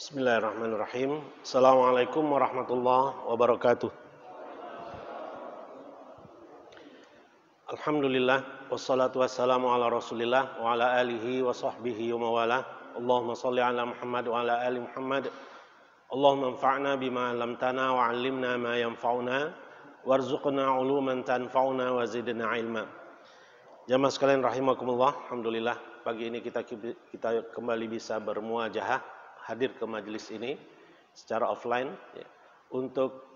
Bismillahirrahmanirrahim. Assalamualaikum warahmatullahi wabarakatuh. Alhamdulillah, wassalatu wassalamu ala rasulillah wa ala alihi wa sahbihi wa mawalah. Allahumma salli ala Muhammad wa ala ali Muhammad. Allahumma anfa'na bima 'allamtana wa 'allimna ma yanfa'una warzuqna 'uluman tanfa'una wa zidna ilma. Jamaah sekalian rahimakumullah, alhamdulillah pagi ini kita kembali bisa bermuajahah, hadir ke majelis ini secara offline ya, untuk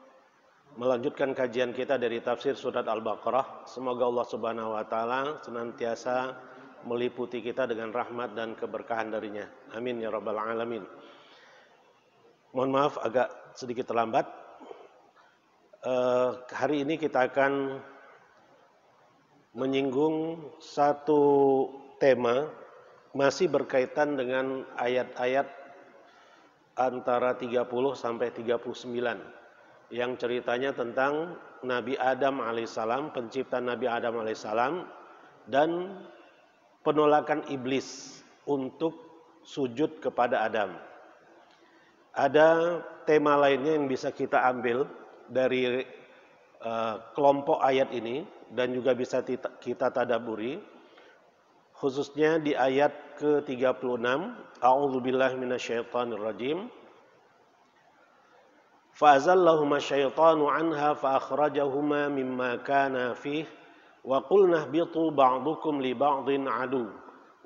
melanjutkan kajian kita dari tafsir surat Al-Baqarah. Semoga Allah Subhanahu wa taala senantiasa meliputi kita dengan rahmat dan keberkahan darinya. Amin ya rabbal alamin. Mohon maaf agak sedikit terlambat. Hari ini kita akan menyinggung satu tema masih berkaitan dengan ayat-ayat antara 30 sampai 39 yang ceritanya tentang Nabi Adam alaihissalam, pencipta Nabi Adam alaihissalam, dan penolakan iblis untuk sujud kepada Adam. Ada tema lainnya yang bisa kita ambil dari kelompok ayat ini dan juga bisa kita tadabburi, khususnya di ayat ke-36, A'udzubillahi minasyaitonirrajim. Fa'azallahuma syaitanu anha fa'akhrajahuma mimma kana fih wa qulna ihbitu ba'dukum li ba'din adu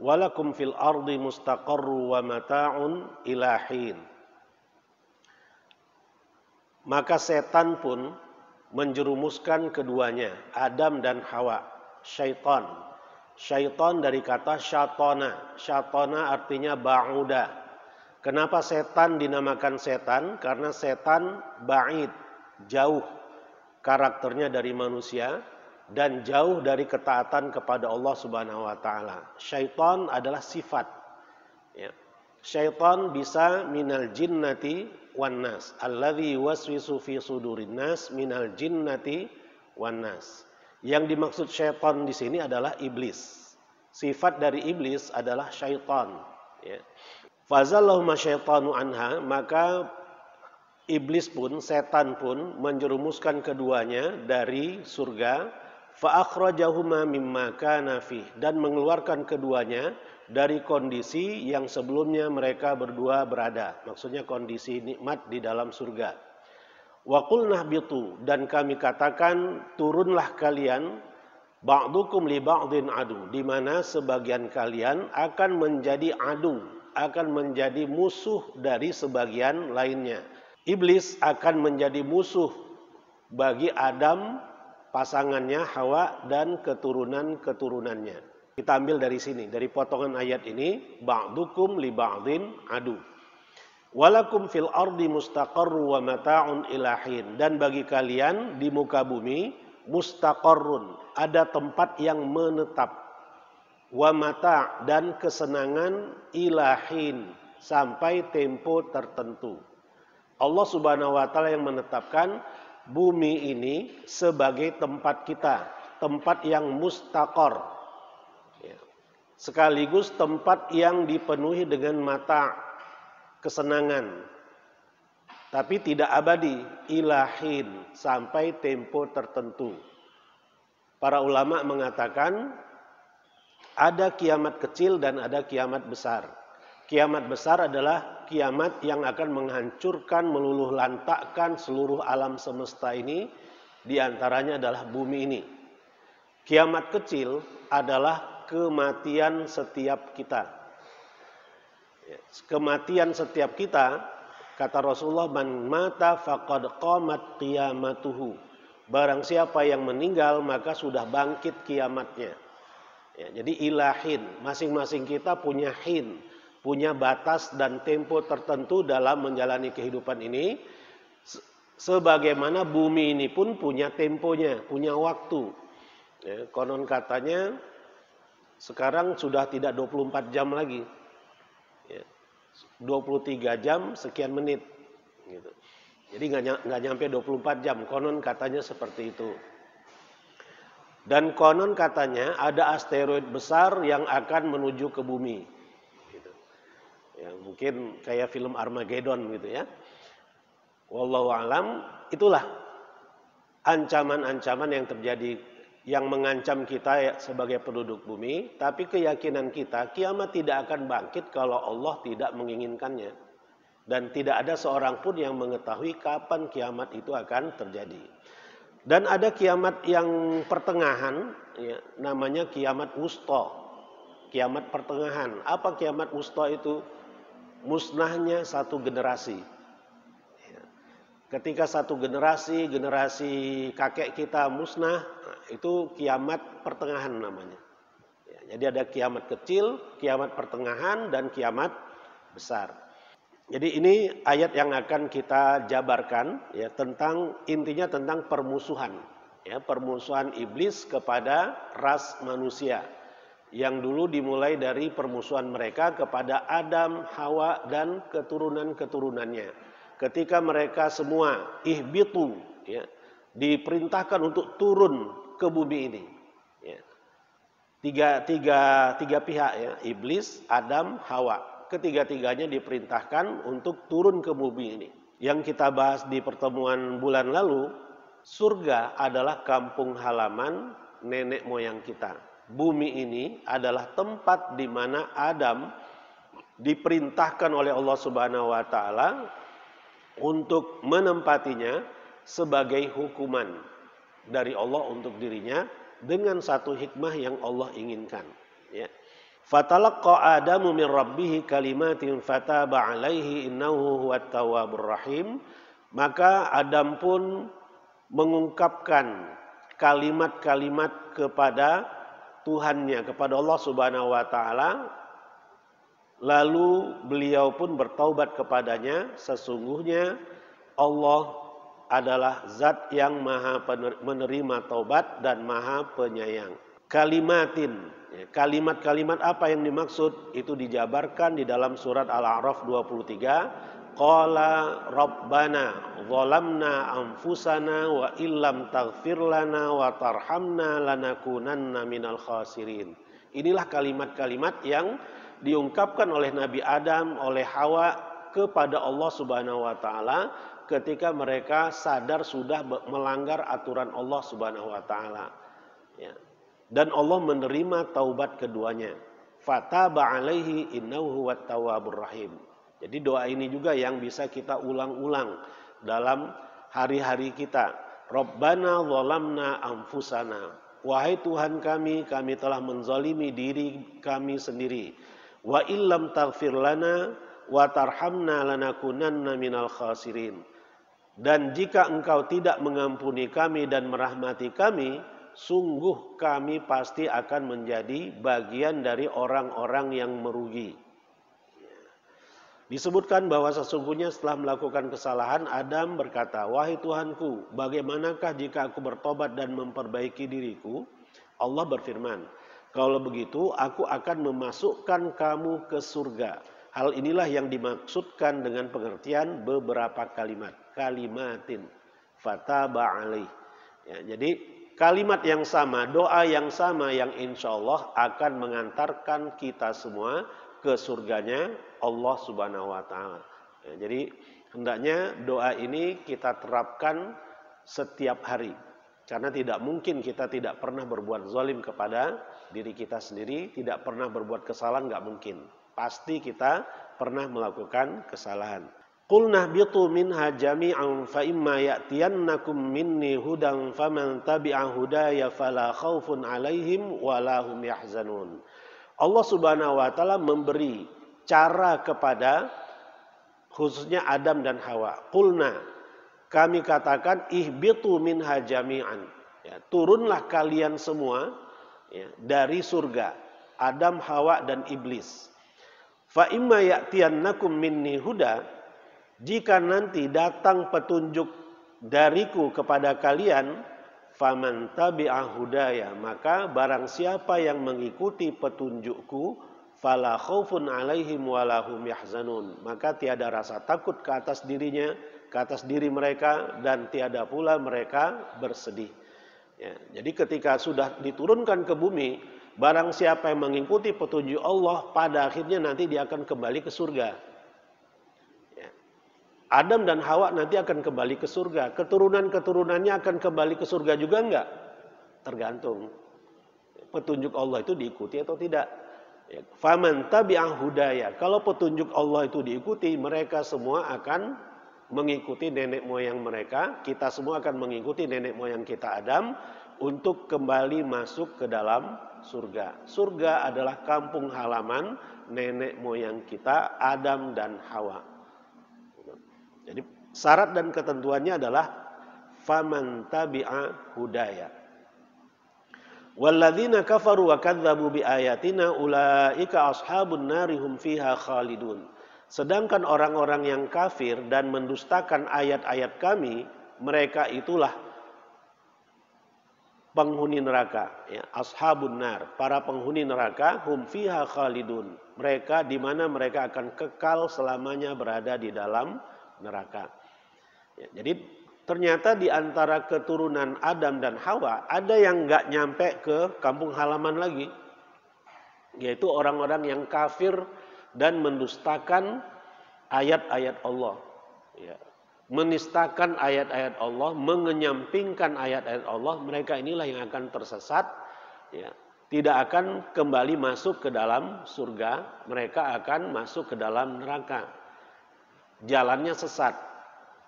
wa lakum fil ardi mustaqarru wa mata'un ila hin. Maka setan pun menjerumuskan keduanya, Adam dan Hawa, syaitan. Syaitan dari kata syatona. Syatona artinya ba'uda. Kenapa setan dinamakan setan? Karena setan ba'id, jauh karakternya dari manusia dan jauh dari ketaatan kepada Allah Subhanahu wa taala. Syaitan adalah sifat. Ya. Syaitan bisa minal jinnati wan nas, alladzi waswisu fi sudurin nas minal jinnati wan nas. Yang dimaksud syaitan di sini adalah iblis. Sifat dari iblis adalah syaitan. Ya. Fazallahuma syaitanu anha, maka iblis pun, setan pun menjerumuskan keduanya dari surga. Fa'akhrajahuma mimma kana fih, dan mengeluarkan keduanya dari kondisi yang sebelumnya mereka berdua berada. Maksudnya kondisi nikmat di dalam surga. Wa qulna ihbitu, dan kami katakan turunlah kalian, ba'dukum li ba'din adu, di mana sebagian kalian akan menjadi adu, akan menjadi musuh dari sebagian lainnya. Iblis akan menjadi musuh bagi Adam, pasangannya Hawa, dan keturunan-keturunannya. Kita ambil dari sini, dari potongan ayat ini, ba'dukum li ba'din adu. Walakum fil ardi mustaqarru wa mata'un ila hin, dan bagi kalian di muka bumi mustaqarrun, ada tempat yang menetap, wa mata', dan kesenangan ila hin, sampai tempo tertentu. Allah Subhanahu wa taala yang menetapkan bumi ini sebagai tempat kita, tempat yang mustaqar, ya. Sekaligus tempat yang dipenuhi dengan mata, kesenangan, tapi tidak abadi, ilahin, sampai tempo tertentu. Para ulama mengatakan ada kiamat kecil dan ada kiamat besar. Kiamat besar adalah kiamat yang akan menghancurkan, meluluh lantakkan seluruh alam semesta ini, diantaranya adalah bumi ini. Kiamat kecil adalah kematian setiap kita. Kematian setiap kita, kata Rasulullah, man mata faqad qamat qiyamatuhu. Barang siapa yang meninggal maka sudah bangkit kiamatnya. Ya, jadi ilahin, masing-masing kita punya hin, punya batas dan tempo tertentu dalam menjalani kehidupan ini. Sebagaimana bumi ini pun punya temponya, punya waktu. Ya, konon katanya sekarang sudah tidak 24 jam lagi. Ya, 23 jam sekian menit. Gitu. Jadi nggak nyampe 24 jam, konon katanya seperti itu. Dan konon katanya ada asteroid besar yang akan menuju ke bumi. Ya, mungkin kayak film Armageddon gitu ya. Wallahu alam, itulah ancaman-ancaman yang terjadi yang mengancam kita ya, sebagai penduduk bumi, tapi keyakinan kita kiamat tidak akan bangkit kalau Allah tidak menginginkannya. Dan tidak ada seorang pun yang mengetahui kapan kiamat itu akan terjadi. Dan ada kiamat yang pertengahan, ya, namanya kiamat wusta. Kiamat pertengahan. Apa kiamat wusta itu? Musnahnya satu generasi. Ketika satu generasi kakek kita musnah, itu kiamat pertengahan namanya. Ya, jadi ada kiamat kecil, kiamat pertengahan, dan kiamat besar. Jadi ini ayat yang akan kita jabarkan, ya, tentang intinya tentang permusuhan, ya, permusuhan iblis kepada ras manusia. Yang dulu dimulai dari permusuhan mereka kepada Adam, Hawa, dan keturunan-keturunannya. Ketika mereka semua ihbitu, ya, diperintahkan untuk turun ke bumi ini, ya. Tiga pihak, ya, iblis, Adam, Hawa, ketiga-tiganya diperintahkan untuk turun ke bumi ini. Yang kita bahas di pertemuan bulan lalu, surga adalah kampung halaman nenek moyang kita. Bumi ini adalah tempat di mana Adam diperintahkan oleh Allah Subhanahu wa taala untuk menempatinya sebagai hukuman dari Allah untuk dirinya dengan satu hikmah yang Allah inginkan, ya. Fatalaqqa Adamu min rabbih kalimatin fataba alaihi innahu huwat tawwabur rahim. Maka Adam pun mengungkapkan kalimat-kalimat kepada Tuhannya, kepada Allah Subhanahu wa taala. Lalu beliau pun bertaubat kepadanya, sesungguhnya Allah adalah zat yang maha menerima taubat dan maha penyayang. Kalimatin, kalimat-kalimat apa yang dimaksud itu dijabarkan di dalam surat Al-A'raf 23. Qala rabbana zalamna anfusana wa illam taghfir lana wa tarhamna lanakunanna minal khasirin. Inilah kalimat-kalimat yang diungkapkan oleh Nabi Adam, oleh Hawa kepada Allah Subhanahu wa taala ketika mereka sadar sudah melanggar aturan Allah Subhanahu wa taala, ya. Dan Allah menerima taubat keduanya. Fataba alaihi innahu huwat tawwabur rahim. Jadi doa ini juga yang bisa kita ulang-ulang dalam hari-hari kita. Rabbana zalamna anfusana. Wahai Tuhan kami telah menzalimi diri kami sendiri. Wa illam taghfir lana wa tarhamna lanakunanna minal khasirin. Dan jika engkau tidak mengampuni kami dan merahmati kami, sungguh kami pasti akan menjadi bagian dari orang-orang yang merugi. Disebutkan bahwa sesungguhnya setelah melakukan kesalahan, Adam berkata, wahai Tuhanku, bagaimanakah jika aku bertobat dan memperbaiki diriku? Allah berfirman, kalau begitu aku akan memasukkan kamu ke surga. Hal inilah yang dimaksudkan dengan pengertian beberapa kalimat. Kalimatin fataba alaih. Ya, jadi kalimat yang sama, doa yang sama yang insya Allah akan mengantarkan kita semua ke surganya Allah Subhanahu wa taala. Ya, jadi hendaknya doa ini kita terapkan setiap hari. Karena tidak mungkin kita tidak pernah berbuat zalim kepada diri kita sendiri, tidak pernah berbuat kesalahan, nggak mungkin. Pasti kita pernah melakukan kesalahan. Qul nahbitu minha jami'an fa imma ya'tiyannakum minni hudan faman tabi'a hudaya fala khaufun 'alaihim wa la hum yahzanun. Allah Subhanahu wa taala memberi cara kepada khususnya Adam dan Hawa. Qulna, kami katakan ihbitu minha jami'an. Ya, turunlah kalian semua, ya, dari surga. Adam, Hawa dan iblis. Fa imma ya'tiyannakum minni huda, jika nanti datang petunjuk dariku kepada kalian, faman tabi'a hudaya, maka barang siapa yang mengikuti petunjukku, fala khaufun 'alaihim wa lahum yahzanun, maka tiada rasa takut ke atas dirinya, ke atas diri mereka, dan tiada pula mereka bersedih. Ya, jadi ketika sudah diturunkan ke bumi, barang siapa yang mengikuti petunjuk Allah, pada akhirnya nanti dia akan kembali ke surga. Ya. Adam dan Hawa nanti akan kembali ke surga. Keturunan-keturunannya akan kembali ke surga juga enggak? Tergantung. Petunjuk Allah itu diikuti atau tidak. Ya. Faman tabi'ah hudaya. Kalau petunjuk Allah itu diikuti, mereka semua akan mengikuti nenek moyang mereka. Kita semua akan mengikuti nenek moyang kita Adam untuk kembali masuk ke dalam surga. Surga adalah kampung halaman nenek moyang kita Adam dan Hawa. Jadi syarat dan ketentuannya adalah faman tabi'a hudaya. Walladzina kafaru wa kadzdzabu biayatina ulaika ashabun nari hum fiha khalidun. Sedangkan orang-orang yang kafir dan mendustakan ayat-ayat kami, mereka itulah penghuni neraka, ya, ashabun nar, para penghuni neraka, hum fiha khalidun. Mereka di mana mereka akan kekal selamanya berada di dalam neraka. Ya, jadi ternyata di antara keturunan Adam dan Hawa ada yang nggak nyampe ke kampung halaman lagi, yaitu orang-orang yang kafir dan mendustakan ayat-ayat Allah, ya. Menistakan ayat-ayat Allah, mengenyampingkan ayat-ayat Allah, mereka inilah yang akan tersesat, ya. Tidak akan kembali masuk ke dalam surga, mereka akan masuk ke dalam neraka. Jalannya sesat.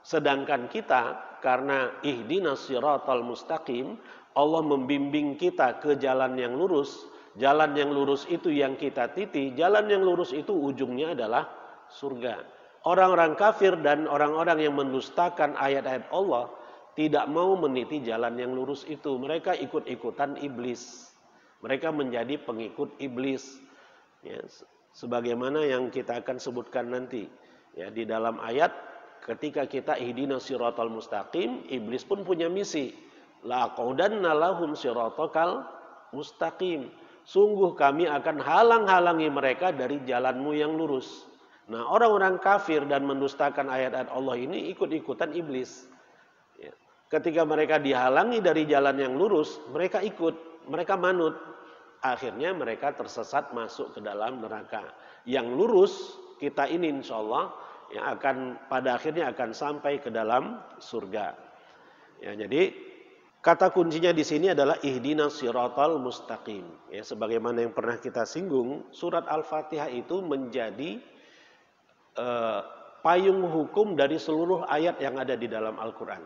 Sedangkan kita, karena ihdinas siratal mustaqim, Allah membimbing kita ke jalan yang lurus. Jalan yang lurus itu yang kita titi, jalan yang lurus itu ujungnya adalah surga. Orang-orang kafir dan orang-orang yang mendustakan ayat-ayat Allah tidak mau meniti jalan yang lurus itu. Mereka ikut-ikutan iblis. Mereka menjadi pengikut iblis. Ya, sebagaimana yang kita akan sebutkan nanti. Ya, di dalam ayat, ketika kita ihdinas siratal mustaqim, iblis pun punya misi. La'aqaudanna lahum siratakal mustaqim. Sungguh kami akan halang-halangi mereka dari jalanmu yang lurus. Nah, orang-orang kafir dan mendustakan ayat-ayat Allah ini ikut-ikutan iblis. Ya. Ketika mereka dihalangi dari jalan yang lurus, mereka ikut, mereka manut. Akhirnya mereka tersesat masuk ke dalam neraka. Yang lurus, kita ini insya Allah ya, akan pada akhirnya akan sampai ke dalam surga. Ya, jadi kata kuncinya di sini adalah ihdinas siratal mustaqim. Ya, sebagaimana yang pernah kita singgung, surat Al-Fatihah itu menjadi payung hukum dari seluruh ayat yang ada di dalam Al-Quran.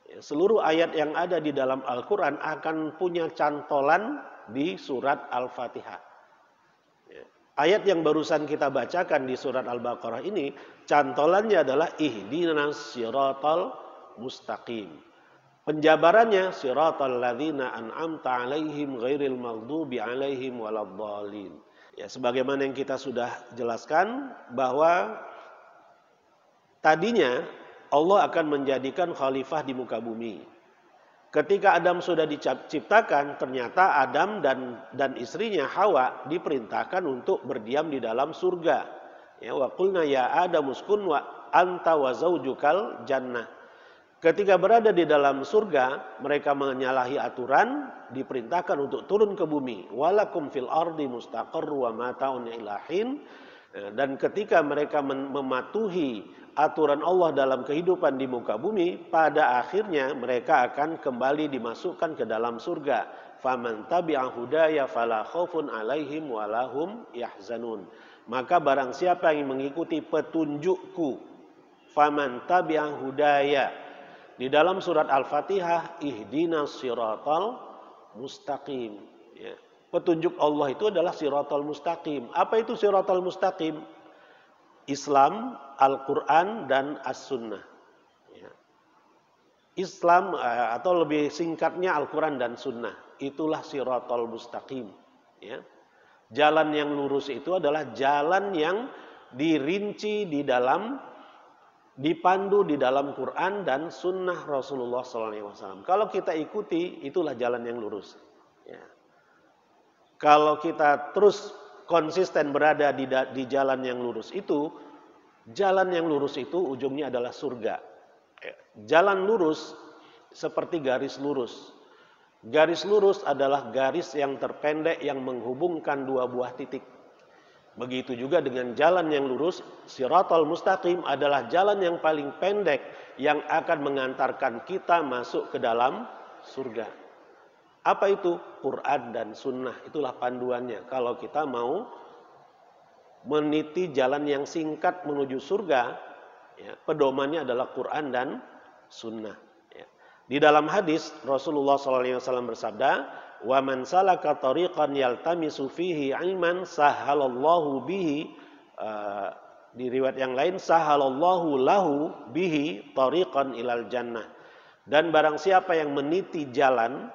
Ya, seluruh ayat yang ada di dalam Al-Quran akan punya cantolan di surat Al-Fatihah. Ya, ayat yang barusan kita bacakan di surat Al-Baqarah ini, cantolannya adalah ihdinas siratal mustaqim. Penjabarannya siratal ladzina an'amta 'alaihim ghairil maghdubi 'alaihim waladdallin. Ya, sebagaimana yang kita sudah jelaskan bahwa tadinya Allah akan menjadikan khalifah di muka bumi. Ketika Adam sudah diciptakan, ternyata Adam dan istrinya Hawa diperintahkan untuk berdiam di dalam surga. Ya, wa qulna ya Adam uskun wa anta wa zaujukal jannah. Ketika berada di dalam surga, mereka menyalahi aturan, diperintahkan untuk turun ke bumi. Walakum fil ardi mustaqarru wa mata'un ilahin. Dan ketika mereka mematuhi aturan Allah dalam kehidupan di muka bumi, pada akhirnya mereka akan kembali dimasukkan ke dalam surga. Faman tabi'a hudaya fala khaufun 'alaihim wa lahum yahzanun. Maka barang siapa yang mengikuti petunjukku, faman tabi'a hudaya. Di dalam surat Al-Fatihah, ihdinas siratal mustaqim. Ya. Petunjuk Allah itu adalah siratal mustaqim. Apa itu siratal mustaqim? Islam, Al-Quran, dan As-Sunnah. Ya. Islam atau lebih singkatnya Al-Quran dan Sunnah. Itulah siratal mustaqim. Ya. Jalan yang lurus itu adalah jalan yang dirinci di dalam, dipandu di dalam Quran dan Sunnah Rasulullah SAW. Kalau kita ikuti, itulah jalan yang lurus. Ya. Kalau kita terus konsisten berada di jalan yang lurus itu, ujungnya adalah surga. Jalan lurus seperti garis lurus. Garis lurus adalah garis yang terpendek yang menghubungkan dua buah titik. Begitu juga dengan jalan yang lurus, Shiratal Mustaqim adalah jalan yang paling pendek yang akan mengantarkan kita masuk ke dalam surga. Apa itu? Quran dan sunnah, itulah panduannya. Kalau kita mau meniti jalan yang singkat menuju surga, ya, pedomannya adalah Quran dan sunnah. Ya. Di dalam hadis Rasulullah SAW bersabda, "Wa man salaka tariqan yaltamisu fihi ilman sahalallahu bihi," di riwayat yang lain, "sahalallahu lahu bihi tariqan ilal jannah." Dan barang siapa yang meniti jalan,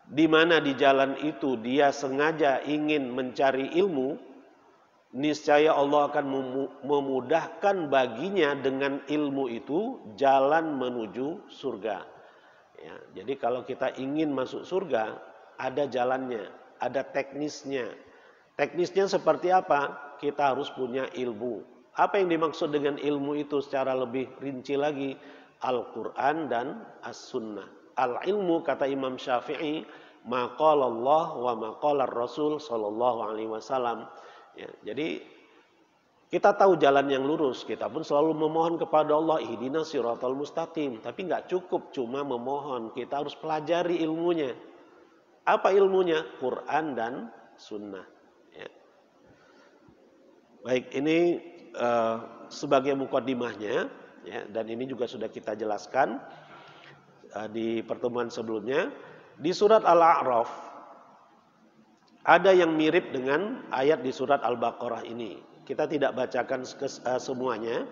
di mana di jalan itu dia sengaja ingin mencari ilmu, niscaya Allah akan memudahkan baginya dengan ilmu itu jalan menuju surga. Ya, jadi kalau kita ingin masuk surga, ada jalannya, ada teknisnya. Teknisnya seperti apa? Kita harus punya ilmu. Apa yang dimaksud dengan ilmu itu secara lebih rinci lagi? Al-Quran dan As-Sunnah. Al-ilmu, kata Imam Syafi'i, maqala Allah wa maqala Rasul sallallahu alaihi wasallam. Ya, jadi kita tahu jalan yang lurus, kita pun selalu memohon kepada Allah, ihdinas siratal mustaqim. Tapi nggak cukup cuma memohon, kita harus pelajari ilmunya. Apa ilmunya? Quran dan Sunnah. Ya. Baik, ini sebagai mukaddimahnya, ya, dan ini juga sudah kita jelaskan di pertemuan sebelumnya. Di surat Al-A'raf ada yang mirip dengan ayat di surat Al-Baqarah ini. Kita tidak bacakan semuanya,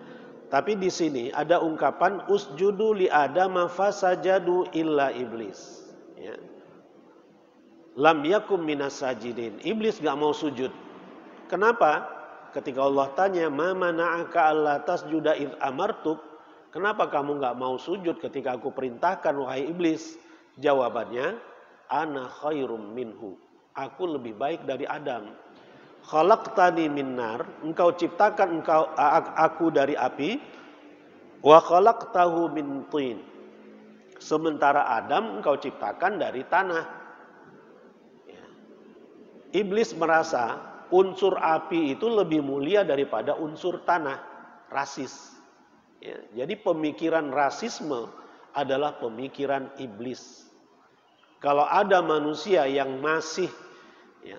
tapi di sini ada ungkapan usjudu li adama fasajadu illa iblis. Ya. Lam yakum minas sajidin. Iblis gak mau sujud. Kenapa? Ketika Allah tanya, ma mana'aka alla tasjuda id amartuk? Kenapa kamu gak mau sujud ketika aku perintahkan, wahai iblis? Jawabannya, ana khairum minhu. Aku lebih baik dari Adam. Khalaqtani min nar, engkau ciptakan aku dari api, wa khalaqtahu min tin. Sementara Adam engkau ciptakan dari tanah. Ya. Iblis merasa unsur api itu lebih mulia daripada unsur tanah, rasis. Ya. Jadi pemikiran rasisme adalah pemikiran iblis. Kalau ada manusia yang masih, ya,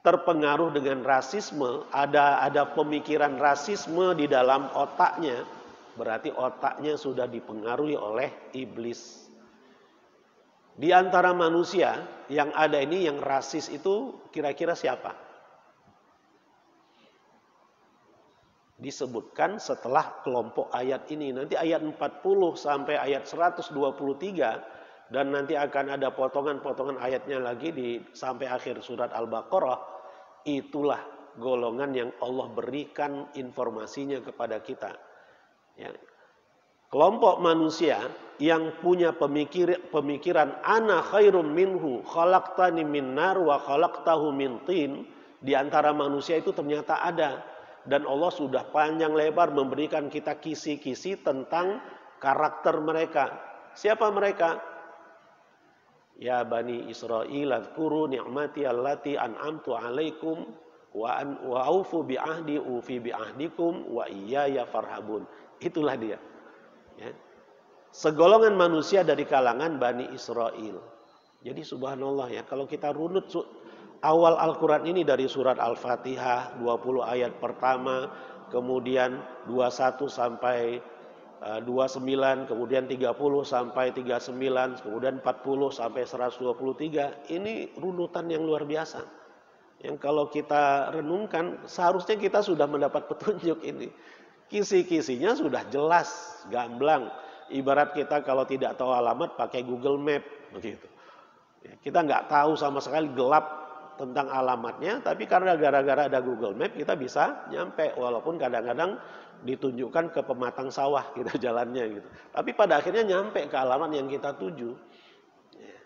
terpengaruh dengan rasisme, ada pemikiran rasisme di dalam otaknya, berarti otaknya sudah dipengaruhi oleh iblis. Di antara manusia yang ada ini, yang rasis itu kira-kira siapa? Disebutkan setelah kelompok ayat ini. Nanti ayat 40 sampai ayat 123, dan nanti akan ada potongan-potongan ayatnya lagi sampai akhir surat Al-Baqarah. Itulah golongan yang Allah berikan informasinya kepada kita. Ya. Kelompok manusia yang punya pemikiran ana khairum minhu khalaqtani min nar wa khalaqtahu min tin, di antara manusia itu ternyata ada, dan Allah sudah panjang lebar memberikan kita kisi-kisi tentang karakter mereka. Siapa mereka? Ya Bani Israil adhkuru ni'mati allati an'amtu alaikum wa aufu bi ahdi ufi bi ahdikum wa iyaya farhabun. Itulah dia. Ya. Segolongan manusia dari kalangan Bani Israil. Jadi subhanallah ya, kalau kita runut awal Al-Quran ini dari surat Al-Fatihah 20 ayat pertama, kemudian 21 sampai 29, kemudian 30 sampai 39, kemudian 40 sampai 123. Ini runutan yang luar biasa. Yang kalau kita renungkan, seharusnya kita sudah mendapat petunjuk ini. Kisi-kisinya sudah jelas, gamblang. Ibarat kita kalau tidak tahu alamat pakai Google Map, begitu. Ya, kita nggak tahu sama sekali, gelap tentang alamatnya, tapi karena gara-gara ada Google Map kita bisa nyampe, walaupun kadang-kadang ditunjukkan ke pematang sawah kita jalannya gitu. Tapi pada akhirnya nyampe ke alamat yang kita tuju. Ya.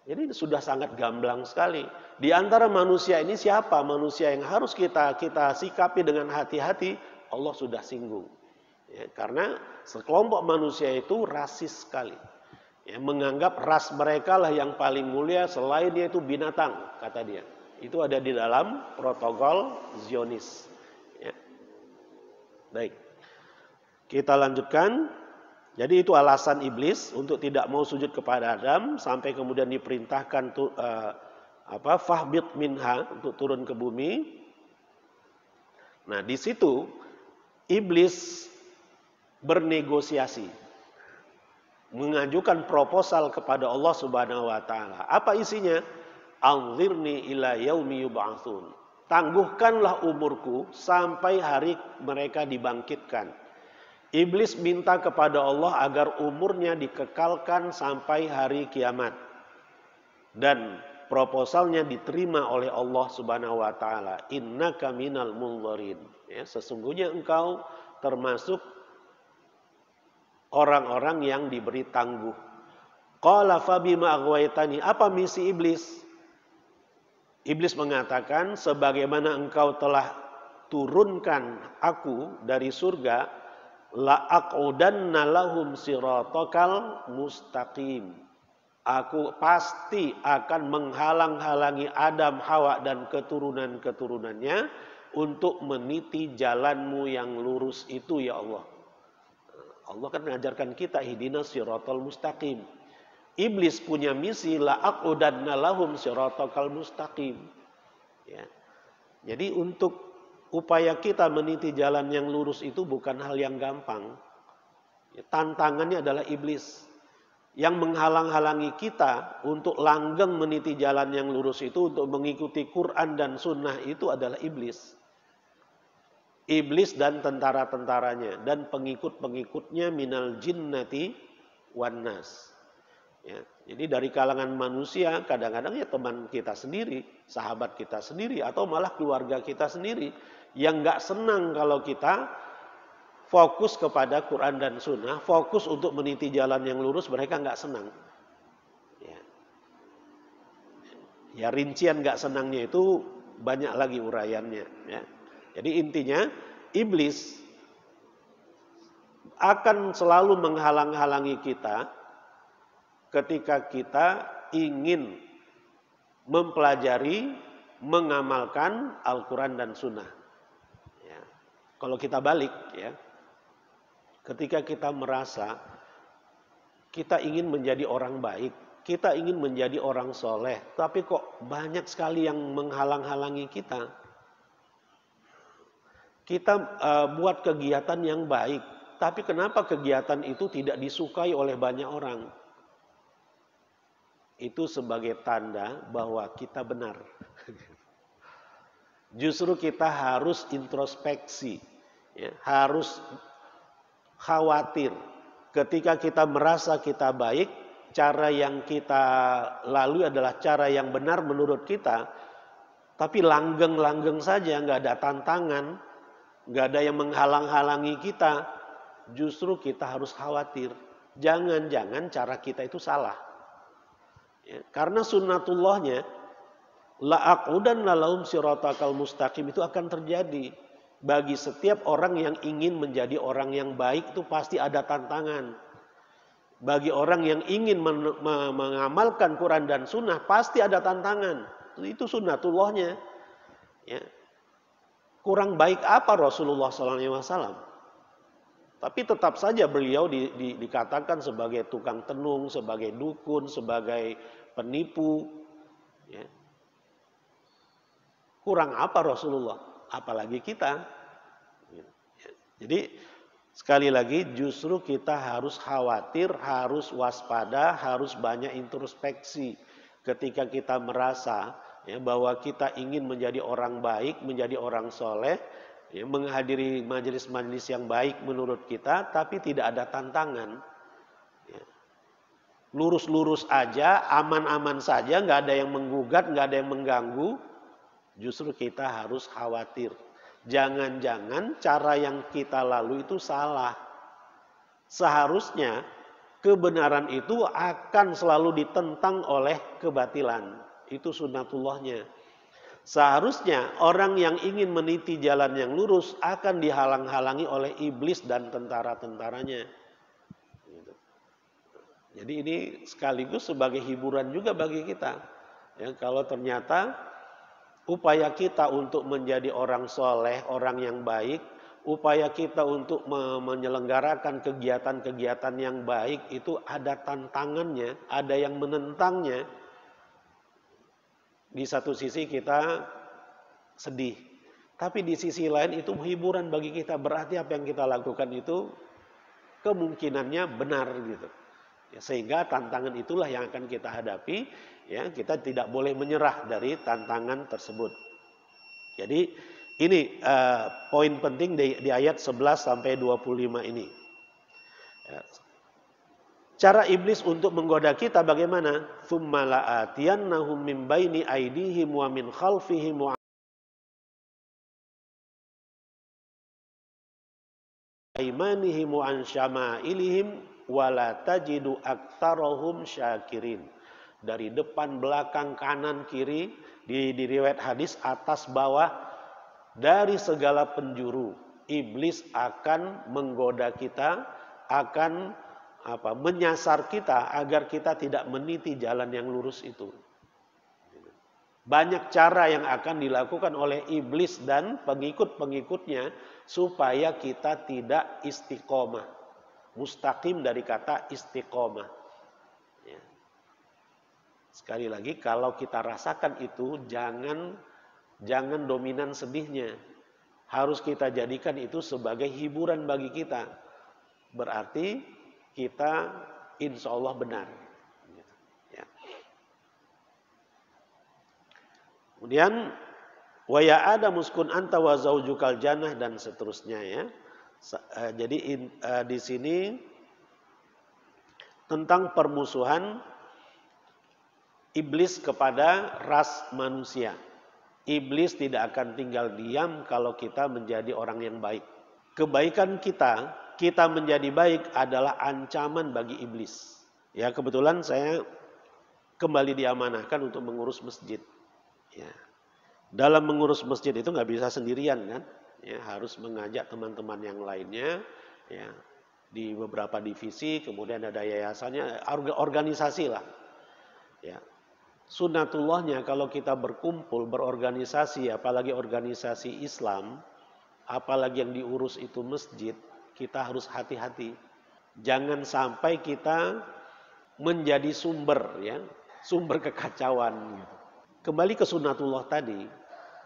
Jadi sudah sangat gamblang sekali. Di antara manusia ini siapa manusia yang harus kita sikapi dengan hati-hati? Allah sudah singgung. Ya, karena sekelompok manusia itu rasis sekali. Ya, menganggap ras mereka lah yang paling mulia, selain dia itu binatang, kata dia. Itu ada di dalam protokol Zionis. Ya. Baik, kita lanjutkan. Jadi itu alasan iblis untuk tidak mau sujud kepada Adam, sampai kemudian diperintahkan fahbit minha, untuk turun ke bumi. Nah, di situ iblis bernegosiasi, mengajukan proposal kepada Allah Subhanahu wa taala. Apa isinya? Anzirni ila yaumi yub'atsun. Tangguhkanlah umurku sampai hari mereka dibangkitkan. Iblis minta kepada Allah agar umurnya dikekalkan sampai hari kiamat. Dan proposalnya diterima oleh Allah Subhanahu wa taala. Innaka minal munzirin. Ya, sesungguhnya engkau termasuk orang-orang yang diberi tangguh. Qala fabima aghwaytani. Apa misi iblis? Iblis mengatakan, sebagaimana engkau telah turunkan aku dari surga, la aqudanna lahum siratakal mustaqim. Aku pasti akan menghalang-halangi Adam, Hawa dan keturunan-keturunannya untuk meniti jalanmu yang lurus itu, ya Allah. Allah kan mengajarkan kita ihdinas siratal mustaqim. Iblis punya misi la aqudanna lahum siratal mustaqim. Ya. Jadi untuk upaya kita meniti jalan yang lurus itu bukan hal yang gampang. Ya, tantangannya adalah iblis. Yang menghalang-halangi kita untuk langgeng meniti jalan yang lurus itu, untuk mengikuti Quran dan Sunnah, itu adalah iblis. Iblis dan tentara-tentaranya dan pengikut-pengikutnya minal jinnati wan nas. Ya, jadi dari kalangan manusia, kadang-kadang ya teman kita sendiri, sahabat kita sendiri, atau malah keluarga kita sendiri yang nggak senang kalau kita fokus kepada Quran dan Sunnah, fokus untuk meniti jalan yang lurus, mereka nggak senang. Ya rincian nggak senangnya itu banyak lagi uraiannya. Ya. Jadi intinya iblis akan selalu menghalang-halangi kita ketika kita ingin mempelajari, mengamalkan Al-Quran dan Sunnah. Ya. Kalau kita balik, ya, ketika kita merasa kita ingin menjadi orang baik, kita ingin menjadi orang soleh, tapi kok banyak sekali yang menghalang-halangi kita. Kita buat kegiatan yang baik, tapi kenapa kegiatan itu tidak disukai oleh banyak orang? Itu sebagai tanda bahwa kita benar. Justru kita harus introspeksi, ya, harus khawatir. Ketika kita merasa kita baik, cara yang kita lalui adalah cara yang benar menurut kita, tapi langgeng-langgeng saja, nggak ada tantangan, nggak ada yang menghalang-halangi kita, justru kita harus khawatir. Jangan-jangan cara kita itu salah. Ya, karena sunnatullahnya la aqudanna lahum siratal mustaqim itu akan terjadi bagi setiap orang yang ingin menjadi orang yang baik. Itu pasti ada tantangan. Bagi orang yang ingin mengamalkan Quran dan Sunnah pasti ada tantangan. Itu sunnatullahnya. Ya. Kurang baik apa Rasulullah SAW? Tapi tetap saja beliau dikatakan sebagai tukang tenung, sebagai dukun, sebagai penipu. Ya. Kurang apa Rasulullah? Apalagi kita. Ya. Jadi sekali lagi justru kita harus khawatir, harus waspada, harus banyak introspeksi. Ketika kita merasa ya, bahwa kita ingin menjadi orang baik, menjadi orang soleh, ya, menghadiri majelis-majelis yang baik menurut kita, tapi tidak ada tantangan. Ya. Lurus-lurus aja, aman-aman saja, nggak ada yang menggugat, nggak ada yang mengganggu. Justru kita harus khawatir. Jangan-jangan cara yang kita lalui itu salah. Seharusnya kebenaran itu akan selalu ditentang oleh kebatilan. Itu sunnatullahnya. Seharusnya orang yang ingin meniti jalan yang lurus akan dihalang-halangi oleh iblis dan tentara-tentaranya. Jadi ini sekaligus sebagai hiburan juga bagi kita. Ya, kalau ternyata upaya kita untuk menjadi orang soleh, orang yang baik, upaya kita untuk menyelenggarakan kegiatan-kegiatan yang baik itu ada tantangannya, ada yang menentangnya. Di satu sisi kita sedih, tapi di sisi lain itu hiburan bagi kita. Berarti apa yang kita lakukan itu kemungkinannya benar gitu. Ya, sehingga tantangan itulah yang akan kita hadapi. Ya, kita tidak boleh menyerah dari tantangan tersebut. Jadi ini poin penting di ayat 11 sampai 25 ini. Ya. Cara iblis untuk menggoda kita bagaimana? Tsumma la'atiyannahum min baini aydihim wa min khalfihim wa aimanihim wa an syama'ilihim wala tajidu aktsarahum syakirin. Dari depan, belakang, kanan, kiri, di riwayat hadis atas bawah, dari segala penjuru iblis akan menggoda kita, akan menyasar kita agar kita tidak meniti jalan yang lurus itu. Banyak cara yang akan dilakukan oleh iblis dan pengikut-pengikutnya supaya kita tidak istiqomah. Mustaqim dari kata istiqomah. Ya. Sekali lagi, kalau kita rasakan itu, jangan dominan sedihnya. Harus kita jadikan itu sebagai hiburan bagi kita. Berarti kita insya Allah benar. Ya. Kemudian wa ya Adam uskun anta wa zaujukal jannah dan seterusnya ya. Jadi di sini tentang permusuhan iblis kepada ras manusia. Iblis tidak akan tinggal diam kalau kita menjadi orang yang baik. Kebaikan kita menjadi baik adalah ancaman bagi iblis. Ya, kebetulan saya kembali diamanahkan untuk mengurus masjid. Ya. Dalam mengurus masjid itu nggak bisa sendirian kan? Ya, harus mengajak teman-teman yang lainnya. Ya, di beberapa divisi, kemudian ada yayasannya, organisasi lah. Ya. Sunnatullahnya kalau kita berkumpul, berorganisasi, apalagi organisasi Islam, apalagi yang diurus itu masjid, kita harus hati-hati. Jangan sampai kita menjadi sumber kekacauan. Kembali ke sunnatullah tadi,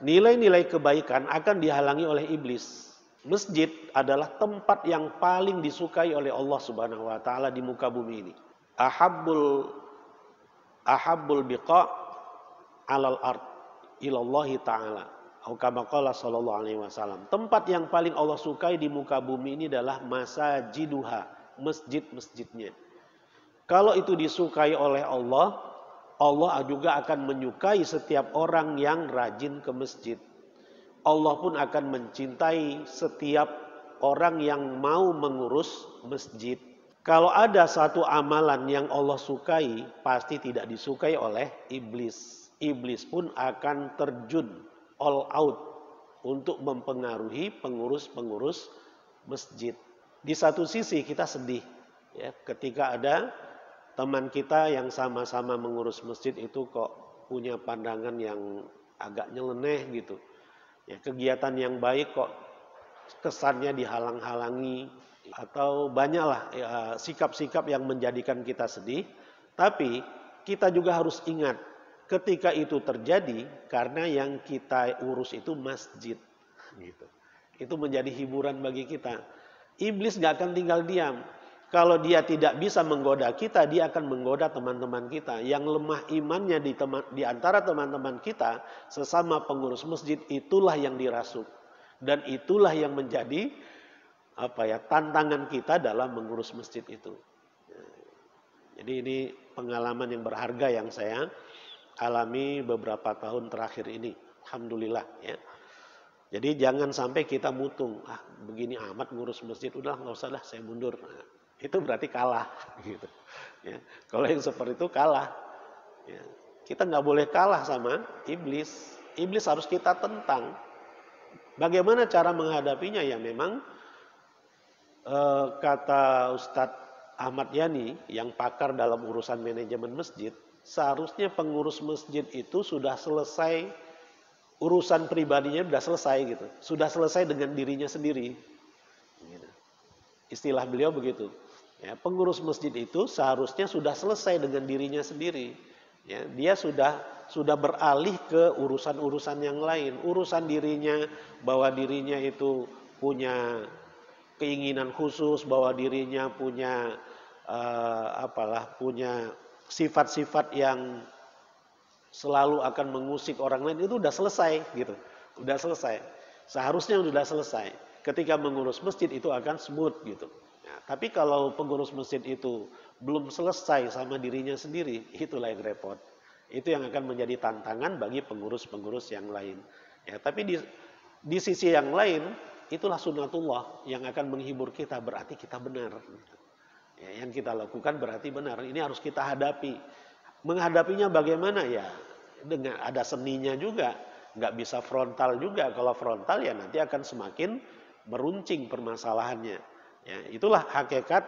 nilai-nilai kebaikan akan dihalangi oleh iblis. Masjid adalah tempat yang paling disukai oleh Allah Subhanahu wa taala di muka bumi ini. Ahabbul biqa' alal ard ilallahi ta'ala. Atau kama qala sallallahu alaihi wasallam. Tempat yang paling Allah sukai di muka bumi ini adalah masajiduha, masjid-masjidnya. Kalau itu disukai oleh Allah, Allah juga akan menyukai setiap orang yang rajin ke masjid. Allah pun akan mencintai setiap orang yang mau mengurus masjid. Kalau ada satu amalan yang Allah sukai, pasti tidak disukai oleh iblis. Iblis pun akan terjun all out untuk mempengaruhi pengurus-pengurus masjid. Di satu sisi kita sedih ya, ketika ada teman kita yang sama-sama mengurus masjid itu kok punya pandangan yang agak nyeleneh gitu. Ya, kegiatan yang baik kok kesannya dihalang-halangi atau banyaklah sikap-sikap yang menjadikan kita sedih. Tapi kita juga harus ingat ketika itu terjadi karena yang kita urus itu masjid. Gitu. Itu menjadi hiburan bagi kita. Iblis gak akan tinggal diam. Kalau dia tidak bisa menggoda kita, dia akan menggoda teman-teman kita. Yang lemah imannya di antara teman-teman kita, sesama pengurus masjid, itulah yang dirasuk. Dan itulah yang menjadi tantangan kita dalam mengurus masjid itu. Jadi ini pengalaman yang berharga yang saya alami beberapa tahun terakhir ini. Alhamdulillah ya. Jadi jangan sampai kita mutung. Begini amat ngurus masjid, udah nggak usah lah, saya mundur. Itu berarti kalah gitu. Ya. Kalau yang seperti itu kalah. Ya. Kita nggak boleh kalah sama iblis. Iblis harus kita tentang. Bagaimana cara menghadapinya? Ya memang kata Ustadz Ahmad Yani yang pakar dalam urusan manajemen masjid, seharusnya pengurus masjid itu sudah selesai urusan pribadinya, sudah selesai gitu. Sudah selesai dengan dirinya sendiri. Gitu. Istilah beliau begitu. Ya, pengurus masjid itu seharusnya sudah selesai dengan dirinya sendiri. Ya, dia sudah beralih ke urusan-urusan yang lain. Urusan dirinya, bahwa dirinya itu punya keinginan khusus, bahwa dirinya punya punya sifat-sifat yang selalu akan mengusik orang lain, itu udah selesai gitu. Udah selesai. Seharusnya sudah selesai. Ketika mengurus masjid itu akan smooth gitu. Nah, tapi kalau pengurus masjid itu belum selesai sama dirinya sendiri, itulah yang repot. Itu yang akan menjadi tantangan bagi pengurus-pengurus yang lain. Ya, tapi di sisi yang lain, itulah sunnatullah yang akan menghibur kita, berarti kita benar. Ya, yang kita lakukan berarti benar. Ini harus kita hadapi. Menghadapinya bagaimana ya? Dengan ada seninya juga. Nggak bisa frontal juga. Kalau frontal ya nanti akan semakin meruncing permasalahannya. Ya, itulah hakikat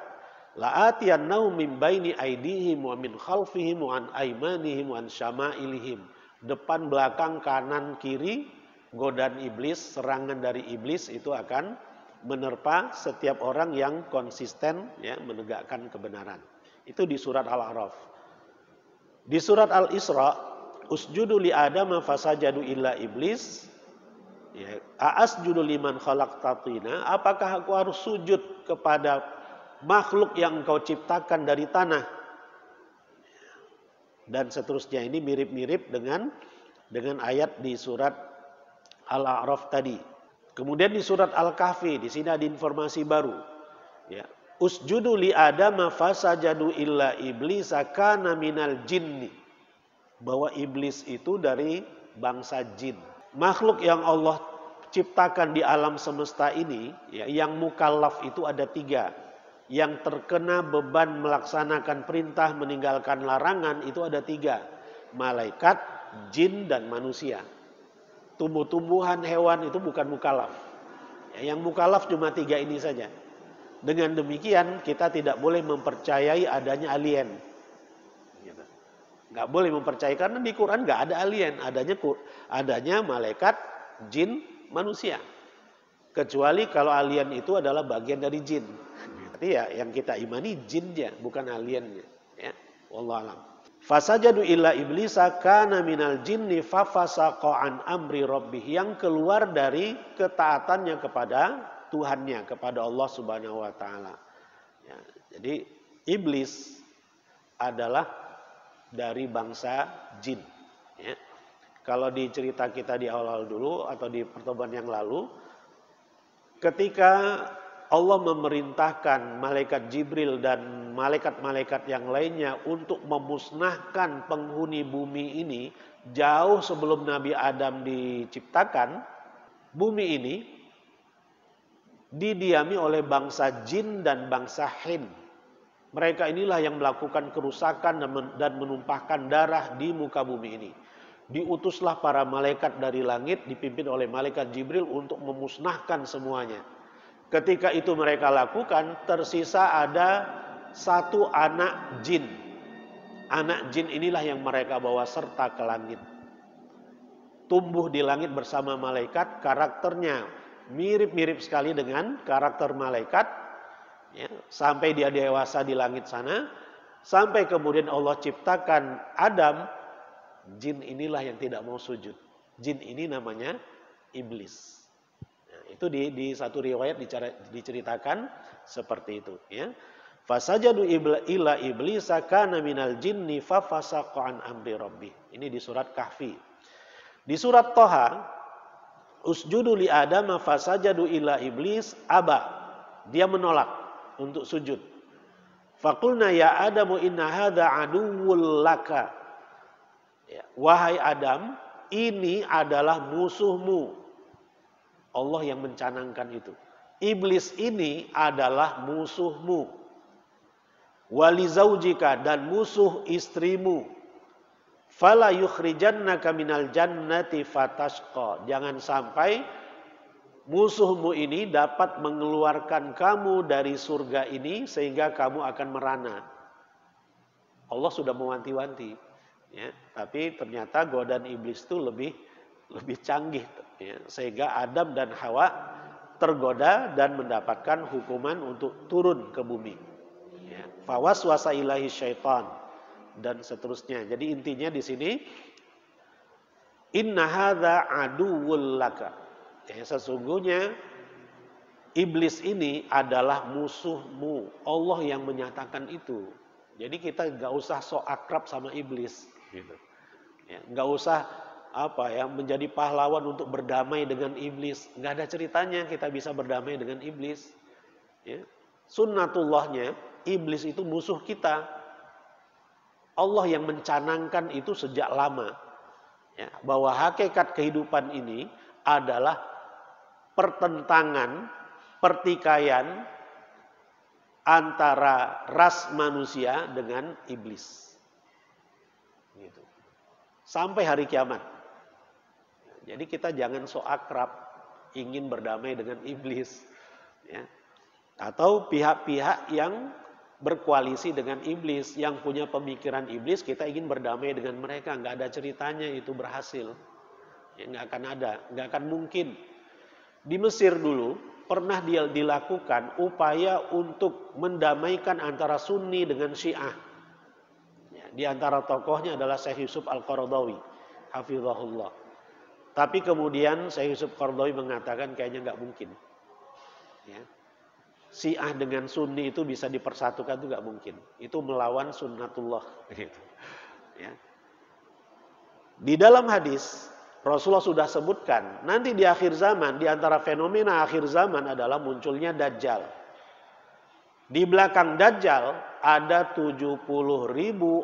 la'atiyannahum min baini aidihim wa min khalfihim wa an aimanihim wa an syama'ilihim. Depan, belakang, kanan, kiri, godaan iblis, serangan dari iblis itu akan menerpa setiap orang yang konsisten ya menegakkan kebenaran. Itu di surat Al-A'raf. Di surat Al-Isra, usjudu li Adam fasajadu illa iblis. Ya, aasjudu liman khalaqta tina, apakah aku harus sujud kepada makhluk yang engkau ciptakan dari tanah? Dan seterusnya, ini mirip-mirip dengan ayat di surat Al-A'raf tadi. Kemudian di surat Al-Kahfi, di sini ada informasi baru. Ya, usjudu li Adam fasajadu illa iblis kana minal jinni. Bahwa iblis itu dari bangsa jin. Makhluk yang Allah ciptakan di alam semesta ini, ya, yang mukallaf itu ada 3. Yang terkena beban melaksanakan perintah, meninggalkan larangan itu ada 3. Malaikat, jin, dan manusia. Tumbuh-tumbuhan, hewan itu bukan mukallaf. Ya, yang mukallaf cuma 3 ini saja. Dengan demikian kita tidak boleh mempercayai adanya alien. Gitu. Nggak boleh mempercayai karena di Quran nggak ada alien, adanya malaikat, jin, manusia. Kecuali kalau alien itu adalah bagian dari jin. Berarti ya yang kita imani jinnya, bukan aliennya. Ya, wallahu a'lam. Fasajadu illa iblisa kana minal jinni fafasaqa an amri rabbih, yang keluar dari ketaatannya kepada Tuhannya, kepada Allah Subhanahu wa taala. Ya, jadi iblis adalah dari bangsa jin. Ya. Kalau di cerita kita di awal dulu atau di pertemuan yang lalu, ketika Allah memerintahkan malaikat Jibril dan malaikat-malaikat yang lainnya untuk memusnahkan penghuni bumi ini, jauh sebelum Nabi Adam diciptakan, bumi ini didiami oleh bangsa jin dan bangsa hin. Mereka inilah yang melakukan kerusakan dan menumpahkan darah di muka bumi ini. Diutuslah para malaikat dari langit dipimpin oleh malaikat Jibril untuk memusnahkan semuanya. Ketika itu mereka lakukan, tersisa ada 1 anak jin. Anak jin inilah yang mereka bawa serta ke langit. Tumbuh di langit bersama malaikat, karakternya mirip-mirip sekali dengan karakter malaikat. Ya, sampai dia dewasa di langit sana, sampai kemudian Allah ciptakan Adam, jin inilah yang tidak mau sujud. Jin ini namanya iblis. Nah, itu di satu riwayat diceritakan seperti itu. Ya. Fasajadu illa iblisa kana minal jinni fafasaqa an amri rabbih. Ini di surat Kahfi. Di surat Toha, usjudu li Adam fasajadu illa iblis aba. Dia menolak untuk sujud. Faqulna ya Adamu inna hadza aduwwul laka. Ya, wahai Adam, ini adalah musuhmu. Allah yang mencanangkan itu. Iblis ini adalah musuhmu. Wali zaujika, dan musuh istrimu. Fala yukhrijannaka minal jannati fatashqa. Jangan sampai musuhmu ini dapat mengeluarkan kamu dari surga ini sehingga kamu akan merana. Allah sudah mewanti-wanti, ya. Tapi ternyata godaan iblis itu lebih canggih, ya. Sehingga Adam dan Hawa tergoda dan mendapatkan hukuman untuk turun ke bumi. Ya. Fawaswasa ilahi syaitan dan seterusnya. Jadi intinya di sini inna hadza aduwwul laka. Ya, sesungguhnya iblis ini adalah musuhmu. Allah yang menyatakan itu. Jadi kita nggak usah sok akrab sama iblis, gitu. Ya, nggak usah menjadi pahlawan untuk berdamai dengan iblis. Nggak ada ceritanya kita bisa berdamai dengan iblis. Ya. Sunnatullahnya iblis itu musuh kita. Allah yang mencanangkan itu sejak lama, ya, bahwa hakikat kehidupan ini adalah pertentangan, pertikaian antara ras manusia dengan iblis. Gitu. Sampai hari kiamat. Jadi kita jangan so akrab ingin berdamai dengan iblis. Ya. Atau pihak-pihak yang berkoalisi dengan iblis, yang punya pemikiran iblis, kita ingin berdamai dengan mereka. Nggak ada ceritanya itu berhasil. Ya, nggak akan ada, nggak akan mungkin. Di Mesir dulu, pernah dilakukan upaya untuk mendamaikan antara Sunni dengan Syiah. Ya, di antara tokohnya adalah Syekh Yusuf Al-Qaradawi, hafizahullah. Tapi kemudian Syekh Yusuf Al-Qaradawi mengatakan kayaknya nggak mungkin. Ya. Syiah dengan Sunni itu bisa dipersatukan itu nggak mungkin. Itu melawan sunnatullah. Gitu. Ya. Di dalam hadis Rasulullah sudah sebutkan, nanti di akhir zaman, di antara fenomena akhir zaman adalah munculnya Dajjal. Di belakang Dajjal ada 70.000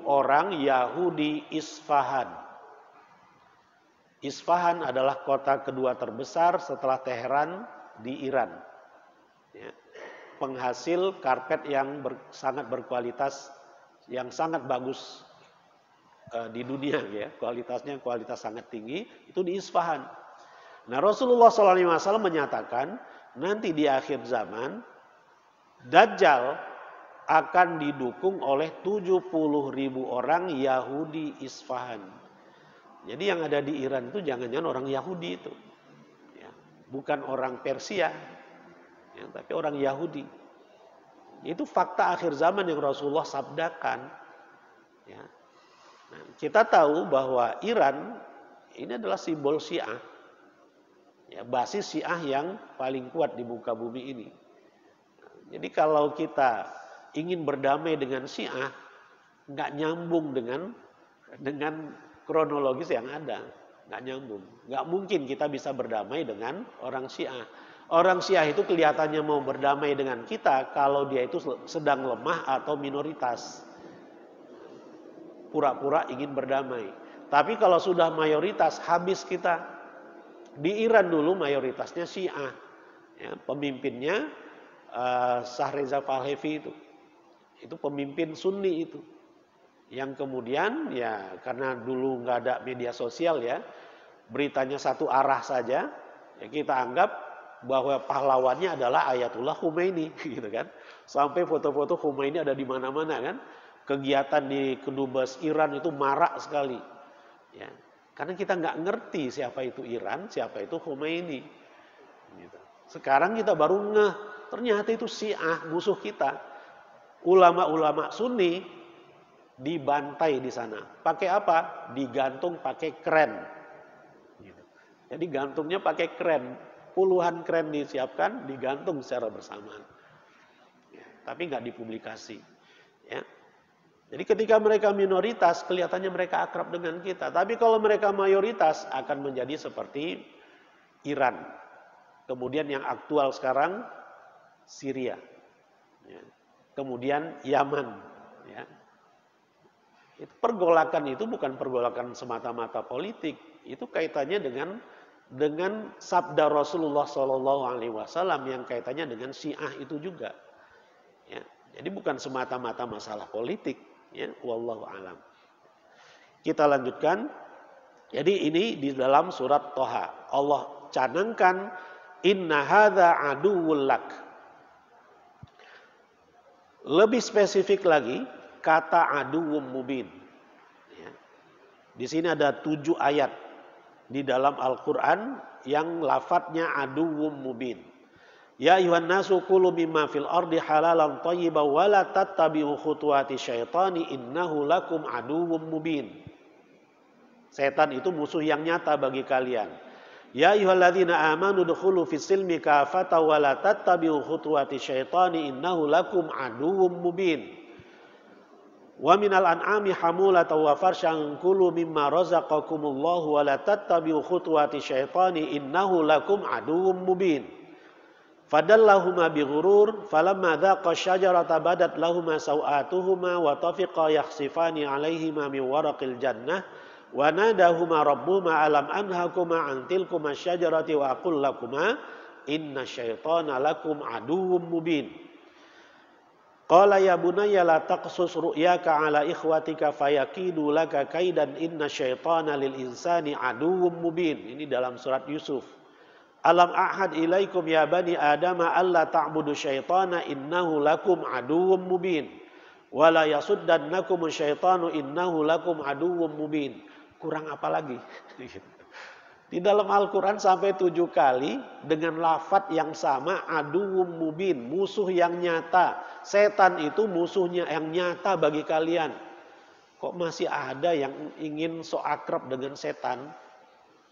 orang Yahudi Isfahan. Isfahan adalah kota kedua terbesar setelah Teheran di Iran. Ya. Penghasil karpet yang sangat berkualitas, yang sangat bagus di dunia, ya, kualitasnya kualitas sangat tinggi, itu di Isfahan. Nah, Rasulullah SAW menyatakan nanti di akhir zaman Dajjal akan didukung oleh 70.000 orang Yahudi Isfahan. Jadi yang ada di Iran itu jangan-jangan orang Yahudi itu, ya, bukan orang Persia, ya, tapi orang Yahudi. Itu fakta akhir zaman yang Rasulullah sabdakan. Ya. Nah, kita tahu bahwa Iran ini adalah simbol Syiah, ya, basis Syiah yang paling kuat di muka bumi ini. Jadi kalau kita ingin berdamai dengan Syiah, nggak nyambung dengan kronologis yang ada, nggak nyambung. Nggak mungkin kita bisa berdamai dengan orang Syiah. Orang Syiah itu kelihatannya mau berdamai dengan kita kalau dia itu sedang lemah atau minoritas. Pura-pura ingin berdamai. Tapi kalau sudah mayoritas, habis kita. Di Iran dulu mayoritasnya Syiah. Ya, pemimpinnya Shah Reza Pahlavi itu. Itu pemimpin Sunni itu. Yang kemudian ya karena dulu nggak ada media sosial ya, beritanya satu arah saja, ya kita anggap bahwa pahlawannya adalah Ayatullah Khomeini, gitu kan. Sampai foto-foto Khomeini ada di mana-mana kan. Kegiatan di kedubes Iran itu marak sekali, ya. Karena kita nggak ngerti siapa itu Iran, siapa itu Khomeini. Gitu. Sekarang kita baru ngeh, ternyata itu Syiah, musuh kita. Ulama-ulama Sunni dibantai di sana. Pakai apa? Digantung pakai kren. Gitu. Jadi gantungnya pakai kren. Puluhan kren disiapkan, digantung secara bersamaan. Ya, tapi nggak dipublikasi. Ya. Jadi ketika mereka minoritas, kelihatannya mereka akrab dengan kita. Tapi kalau mereka mayoritas, akan menjadi seperti Iran. Kemudian yang aktual sekarang, Syria. Ya. Kemudian Yaman. Ya. Pergolakan itu bukan pergolakan semata-mata politik. Itu kaitannya dengan sabda Rasulullah SAW yang kaitannya dengan Syiah itu juga. Ya. Jadi bukan semata-mata masalah politik. Ya, wallahu alam. Kita lanjutkan. Jadi ini di dalam surat Toha. Allah canangkan Inna hadza aduwwul lak. Lebih spesifik lagi, kata aduwwum mubin. Ya. Di sini ada 7 ayat di dalam Al-Quran yang lafadznya aduwwum mubin. Ya ayuhan nasu kulu mimma fil ardi halalan thayyiban wa la tattabi'u khutuwati syaitani innahu lakum aduwwum mubin. Setan itu musuh yang nyata bagi kalian. Ya ayyuhalladzina amanu dukhulu fis silmi kafatan wa la tattabi'u khutuwati syaitani innahu lakum aduwwum mubin. Wa minal an'ami hamulatan wa farsyan kulu mimma razaqakumullahu wa la tattabi'u khutuwati syaitani innahu lakum aduwwum mubin. Fadallahuma bighurur falamma dhaqa syajarata badat lahuma sawatuhuma wa tafiqa yakhsifani 'alaihima min waraqil jannah. Wa nadahuma rabbuhuma alam anhakuma an tilkuma syajarati wa aqul lakuma inna syaitana lakum aduwwum mubin. Qala ya bunayya la taqsus ru'yaka ala ikhwatika fayakidu laka kaidan inna syaitana lil insani aduwwum mubin. Ini dalam surat Yusuf. Alam ahad ilaikum ya bani adama alla ta'budu syaitana innahu lakum aduwwum mubin. Wa la yasuddannakum syaitanu innahu lakum aduwwum mubin. Kurang apa lagi? Di dalam Al-Quran sampai 7 kali dengan lafadz yang sama, aduwwum mubin, musuh yang nyata. Setan itu musuhnya yang nyata bagi kalian. Kok masih ada yang ingin so akrab dengan setan?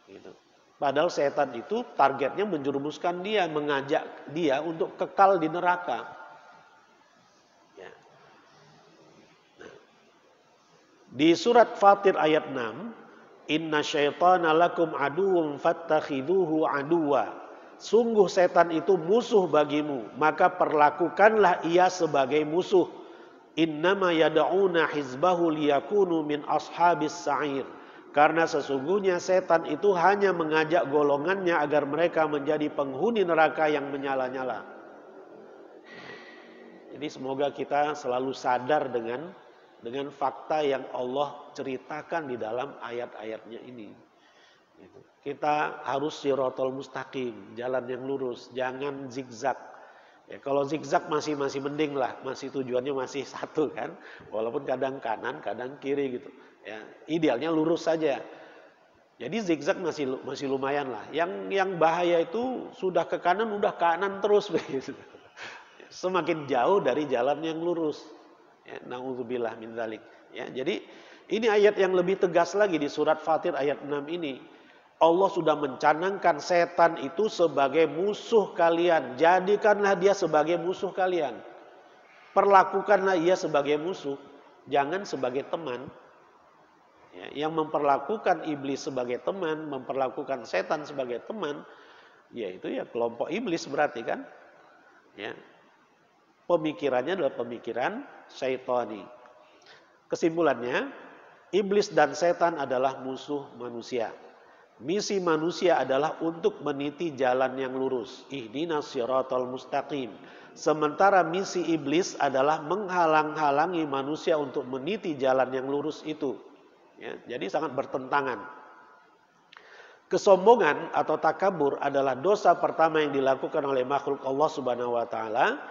Gitu. Padahal setan itu targetnya menjerumuskan dia, mengajak dia untuk kekal di neraka. Ya. Nah. Di surat Fatir ayat 6, inna syaitana lakum aduwwum fattakhiduhu aduwa. Sungguh setan itu musuh bagimu, maka perlakukanlah ia sebagai musuh. Innama yad'una hizbahu liyakunu min ashabis sa'ir. Karena sesungguhnya setan itu hanya mengajak golongannya agar mereka menjadi penghuni neraka yang menyala-nyala. Jadi semoga kita selalu sadar dengan fakta yang Allah ceritakan di dalam ayat-ayatnya ini. Kita harus siratal mustaqim, jalan yang lurus, jangan zigzag. Ya, kalau zigzag masih mending lah, masih tujuannya masih satu kan, walaupun kadang kanan, kadang kiri gitu. Ya, idealnya lurus saja. Jadi zigzag masih lumayan lah. Yang bahaya itu sudah ke kanan, udah kanan terus begitu. Semakin jauh dari jalan yang lurus. Ya, na'udzubillah min dzalik. Ya, jadi ini ayat yang lebih tegas lagi di surat Fatir ayat 6 ini. Allah sudah mencanangkan setan itu sebagai musuh kalian. Jadikanlah dia sebagai musuh kalian. Perlakukanlah ia sebagai musuh, jangan sebagai teman. Ya, yang memperlakukan iblis sebagai teman, memperlakukan setan sebagai teman, yaitu ya kelompok iblis berarti kan. Ya. Pemikirannya adalah pemikiran syaitani. Kesimpulannya, iblis dan setan adalah musuh manusia. Misi manusia adalah untuk meniti jalan yang lurus. Ihdinas siratal mustaqim. Sementara misi iblis adalah menghalang-halangi manusia untuk meniti jalan yang lurus itu. Ya, jadi sangat bertentangan. Kesombongan atau takabur adalah dosa pertama yang dilakukan oleh makhluk Allah Subhanahu wa taala.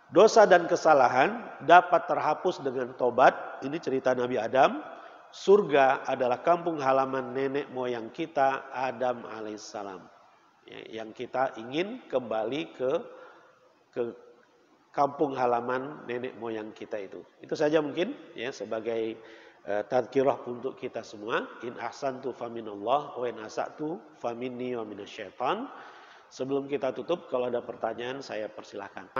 Dosa dan kesalahan dapat terhapus dengan tobat. Ini cerita Nabi Adam. Surga adalah kampung halaman nenek moyang kita, Adam alaihissalam. Ya, yang kita ingin kembali ke kampung halaman nenek moyang kita itu. Itu saja mungkin ya sebagai tadzkirah untuk kita semua. In ahsantu faminallah wa in asa'tu faminni wa minasyaitan. Sebelum kita tutup, kalau ada pertanyaan saya persilahkan.